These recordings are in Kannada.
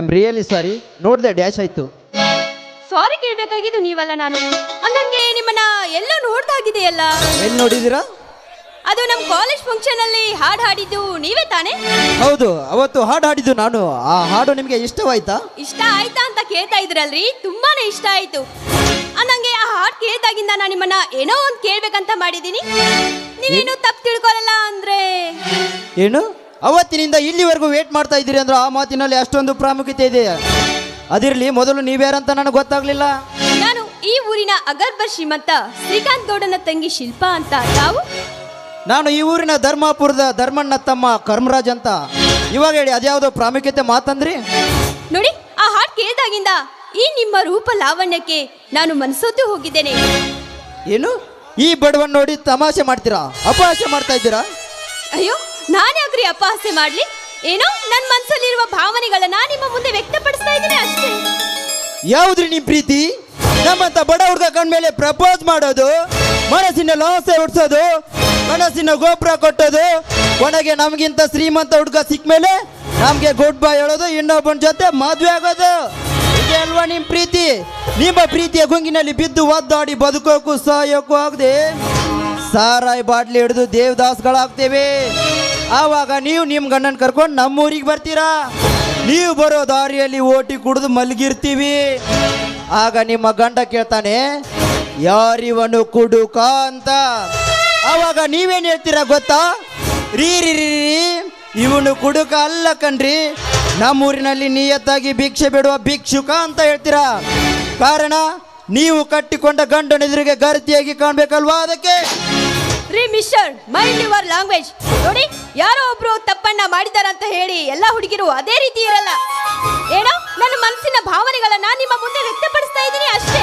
ಆಮ್ ರಿಯಲಿ ಸಾರಿ, ನೋಡಿದೆ ಡ್ಯಾಶ್ ಆಯ್ತು. ಸಾರಿ ಕೇಳಬೇಕಾಗಿದ್ದು ನೀವಲ್ಲ, ನಾನು ಹಂಗಂಗೆ ನಿಮ್ಮನ್ನ ಎಲ್ಲೋ ನೋಡ್ದಾಗಿದೆಯಲ್ಲ. ಎಲ್ಲಿ ನೋಡಿದ್ದೀರಾ? ಅದು ನಮ್ಮ ಕಾಲೇಜ್ ಫಂಕ್ಷನ್ ಅಲ್ಲಿ ಹಾಡು ಹಾಡಿದ್ದು ನೀವೇ ತಾನೇ? ಹೌದು, ಅವತ್ತು ಹಾಡು ಹಾಡಿದ್ದು ನಾನು. ಆ ಹಾಡು ನಿಮಗೆ ಇಷ್ಟವಾಯ್ತಾ? ಇಷ್ಟ ಆಯ್ತಾ ಅಂತ ಕೇಳ್ತಾ ಇದ್ರಲ್ರಿ, ತುಂಬಾನೇ ಇಷ್ಟ ಆಯ್ತು. ಅಂದಂಗೆ ಆ ಹಾಡು ಕೇಳ್ದಾಗಿಂದ ನಾನು ನಿಮ್ಮನ್ನ ಏನೋ ಒಂದು ಕೇಳ್ಬೇಕಂತ ಮಾಡಿದ್ದೀನಿ. ನೀವೇನು ತಪ್ಪು ತಿಳ್ಕೊಳಲ್ಲ ಅಂದ್ರೆ? ಏನು, ಅವತ್ತಿನಿಂದ ಇಲ್ಲಿವರೆಗೂ ವೇಟ್ ಮಾಡ್ತಾ ಇದ್ದೀರಿ ಅಂದ್ರೆ ಆ ಮಾತಿನಲ್ಲಿ ಅಷ್ಟೊಂದು ಪ್ರಾಮುಖ್ಯತೆ ಇದೆ. ಅದಿರಲಿ, ಮೊದಲು ನೀವ್ಯಾರಂತ ನನಗೆ ಗೊತ್ತಾಗ್ಲಿಲ್ಲ. ನಾನು ಈ ಊರಿನ ಅಗರ್ಭ ಶ್ರೀಮಂತ ಶ್ರೀಕಾಂತ್ ಗೌಡನ ತಂಗಿ ಶಿಲ್ಪಾ ಅಂತ. ತಾವು? ನಾನು ಈ ಊರಿನ ಧರ್ಮಾಪುರದ ಧರ್ಮಣ್ಣ ತಮ್ಮ ಕರ್ಮರಾಜ್ ಅಂತ. ಇವಾಗ ಹೇಳಿ, ಅದ್ಯಾವುದೋ ಪ್ರಾಮುಖ್ಯತೆ ಮಾತಂದ್ರಿ? ನೋಡಿ, ಆ ಹಾಡು ಕೇಳ್ದಾಗಿಂದ ಈ ನಿಮ್ಮ ರೂಪ ಲಾವಣ್ಯಕ್ಕೆ ನಾನು ಮನಸೋತು ಹೋಗಿದ್ದೇನೆ. ಏನು, ಈ ಬಡವನ್ ನೋಡಿ ತಮಾಷೆ ಮಾಡ್ತೀರಾ, ಅಪಹಾಸ್ಯ ಮಾಡ್ತಾ ಇದ್ದೀರಾ? ಅಯ್ಯೋ, ನಾನ್ಯಾಕ್ರಿ ಅಪಹಾಸ್ಯ ಮಾಡ್ಲಿ? ಏನೋ ನನ್ನ ಮನಸ್ಸಲ್ಲಿರುವ ಭಾವನೆಗಳನ್ನ ನಿಮ್ಮ ಮುಂದೆ ವ್ಯಕ್ತಪಡಿಸ್ತಾ ಇದ್ದೀನಿ ಅಷ್ಟೇ. ಯಾವುದ್ರಿ ನಿಮ್ ಪ್ರೀತಿ? ನಮ್ಮಂತ ಬಡ ಹುಡುಗ ಕಂಡ್ಮೇಲೆ ಪ್ರಪೋಸ್ ಮಾಡೋದು, ಮನಸ್ಸಿನ ಲಾಸೆ ಹುಡ್ಸೋದು, ಮನಸ್ಸಿನ ಗೋಪುರ ಕೊಟ್ಟೋದು, ಕೊನೆಗೆ ನಮ್ಗಿಂತ ಶ್ರೀಮಂತ ಹುಡುಗ ಸಿಕ್ಮೇಲೆ ನಮ್ಗೆ ಗುಡ್ ಬೈ ಹೇಳೋದು, ಇನ್ನೊಬ್ಬನ ಜೊತೆ ಮದ್ವೆ ಆಗೋದು. ಇದೆ ಅಲ್ವಾ ನಿಮ್ ಪ್ರೀತಿ? ನಿಮ್ಮ ಪ್ರೀತಿಯ ಗುಂಗಿನಲ್ಲಿ ಬಿದ್ದು ಒದ್ದಾಡಿ ಬದುಕೋಕು ಸಾಯೋಕು ಆಗದೆ ಸಾರಾಯಿ ಬಾಟ್ಲಿ ಹಿಡಿದು ದೇವದಾಸ್ಗಳಾಗ್ತೇವೆ. ಆವಾಗ ನೀವು ನಿಮ್ಮ ಗಂಡನ ಕರ್ಕೊಂಡು ನಮ್ಮೂರಿಗೆ ಬರ್ತೀರಾ. ನೀವು ಬರೋ ದಾರಿಯಲ್ಲಿ ಓಟಿ ಕುಡಿದು ಮಲಗಿರ್ತೀವಿ. ಆಗ ನಿಮ್ಮ ಗಂಡ ಕೇಳ್ತಾನೆ, ಯಾರಿವನು ಕುಡುಕ ಅಂತ. ಆವಾಗ ನೀವೇನು ಹೇಳ್ತೀರಾ ಗೊತ್ತಾ? ರೀ ರೀ ರೀ ಇವನು ಕುಡುಕ ಅಲ್ಲ ಕಣ್ರಿ, ನಮ್ಮೂರಿನಲ್ಲಿ ನಿಯತ್ತಾಗಿ ಭಿಕ್ಷೆ ಬಿಡುವ ಭಿಕ್ಷುಕ ಅಂತ ಹೇಳ್ತೀರಾ. ಕಾರಣ ನೀವು ಕಟ್ಟಿಕೊಂಡ ಗಂಡನ ಎದುರಿಗೆ ಗರ್ತಿಯಾಗಿ ಕಾಣ್ಬೇಕಲ್ವಾ? ಅದಕ್ಕೆ ರೀ ಮಿಸ್ಟರ್, ಮೈಂಡ್ ಯುವರ್ ಲ್ಯಾಂಗ್ವೇಜ್. ನೋಡಿ, ಯಾರೋ ಒಬ್ರು ತಪ್ಪನ್ನ ಮಾಡಿದಾರಂತ ಹೇಳಿ ಎಲ್ಲ ಹುಡುಗಿರು ಅದೇ ರೀತಿ ಇರಲ್ಲ. ಏನೋ ನನ್ನ ಮನಸ್ಸಿನ ಭಾವನೆಗಳನ್ನ ನಿಮ್ಮ ಮುಂದೆ ವ್ಯಕ್ತಪಡಿಸ್ತಾ ಇದ್ದೀನಿ ಅಷ್ಟೇ.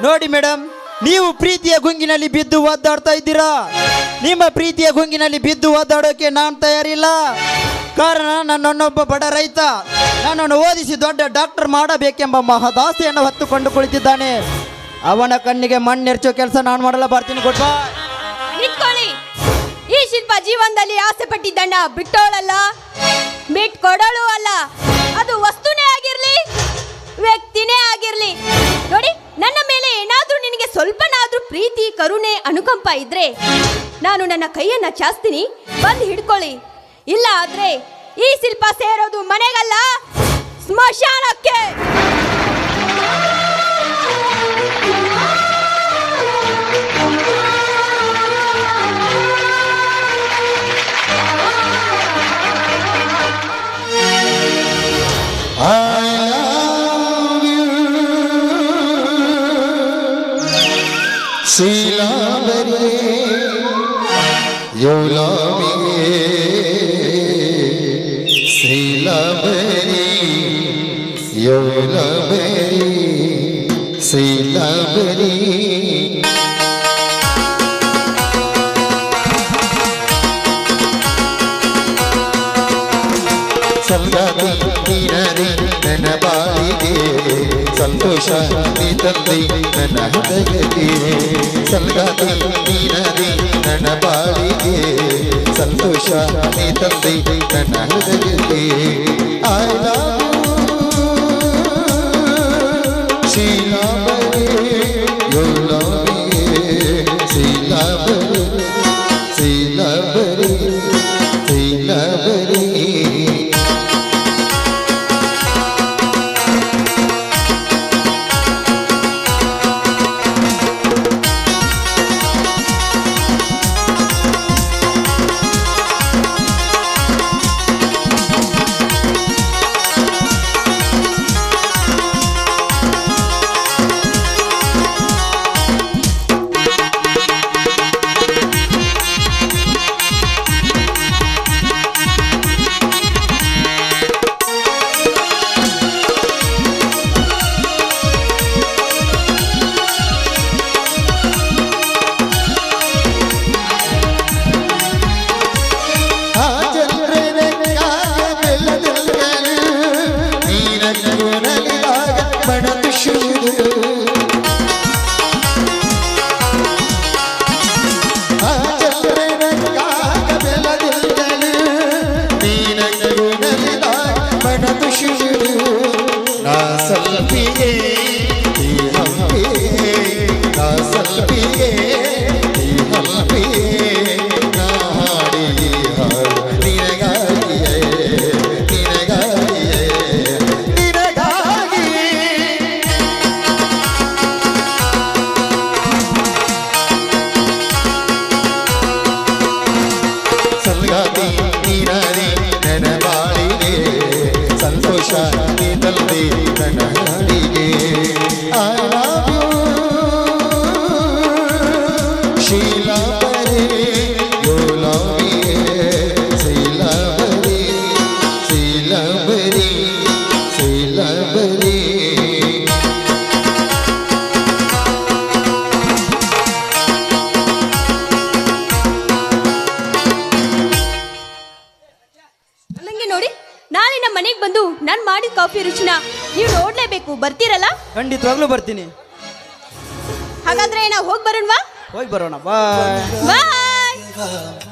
ನೋಡಿ ಮೇಡಮ್, ನೀವು ಪ್ರೀತಿಯ ಗುಂಗಿನಲ್ಲಿ ಬಿದ್ದು ಒದ್ದಾಡ್ತಾ ಇದ್ದೀರಾ. ನಿಮ್ಮ ಪ್ರೀತಿಯ ಗುಂಗಿನಲ್ಲಿ ಬಿದ್ದು ಒದ್ದಾಡೋಕೆ ನಾನು ತಯಾರಿಲ್ಲ. ಕಾರಣ ನನ್ನೊಬ್ಬ ಬಡ ರೈತ ನನ್ನನ್ನು ಓದಿಸಿ ದೊಡ್ಡ ಡಾಕ್ಟರ್ ಮಾಡಬೇಕೆಂಬ ಮಹದಾಸೆಯನ್ನು ಹೊತ್ತುಕೊಂಡು ಕುಳಿತಿದ್ದಾನೆ. ಅವನ ಕಣ್ಣಿಗೆ ಮಣ್ಣೆರ್ಚೋ ಕೆಲಸ ನಾನು ಮಾಡಲ್ಲ. ಬರ್ತೀನಿ, ಗುಡ್ ಬೈ. ನಿಂತ್ಕೊಳ್ಳಿ. ಈ ಶಿಲ್ಪ ಜೀವನದಲ್ಲಿ ಆಸೆ ಪಟ್ಟಿದ್ದಣ್ಣ ಬಿಟ್ಟೋಳಲ್ಲ, ಬಿಟ್ಕೊಡೋಳು ಅಲ್ಲ. ಅದು ವಸ್ತುನೇ ಆಗಿರ್ಲಿ, ವ್ಯಕ್ತಿನೇ ಆಗಿರ್ಲಿ. ನೋಡಿ, ನನ್ನ ಮೇಲೆ ಏನಾದ್ರೂ ನಿನಗೆ ಸ್ವಲ್ಪನಾದ್ರೂ ಪ್ರೀತಿ, ಕರುಣೆ, ಅನುಕಂಪ ಇದ್ರೆ ನಾನು ನನ್ನ ಕೈಯನ್ನ ಚಾಸ್ತೀನಿ, ಬಂದು ಹಿಡ್ಕೊಳ್ಳಿ. ಇಲ್ಲ ಆದ್ರೆ ಈ ಶಿಲ್ಪ ಸೇರೋದು ಮನೆಗಲ್ಲ, ಸ್ಮಶಾನಕ್ಕೆ. Silabari, you love me. Silabari, you love me. Silabari. ಸಂಗಾತಿ ನೀನರಿ ನನ್ನ ಬಾಳಿಗೆ, ಸಂತೋಷ ನೀ ತಂದೆ ನನ್ನ ಹೃದಯಕ್ಕೆ. ಸಂಗಾತಿ ನೀನರಿ ನನ್ನ ಬಾಳಿಗೆ, ಸಂತೋಷ ನೀ ತಂದೆ ನನ್ನ ಹೃದಯಕ್ಕೆ. I love you, Silabari, you love me. Silabari, Silabari, Silabari. love you Sheelabari you love me Sheelabari Sheelabari Sheelabari ನಂಗೆ ನೋಡಿ ನಾಳೆ ನಮ್ಮ ಮನೆಗೆ ಬಂದು ನಾನು ಮಾಡಿದ ಕಾಫಿ ರುಚಿನ ನೀವು ನೋಡ್ಲೇಬೇಕು. ಬರ್ತೀರಲ್ಲ? ಖಂಡಿತವಾಗ್ಲೂ ಬರ್ತೀನಿ. ಹಾಗಾದ್ರೆ ನಾವು ಹೋಗಿ ಬರೋಣವಾ? ಹೋಗಿ ಬರೋಣ. ಬಾಯ್. ಬಾಯ್.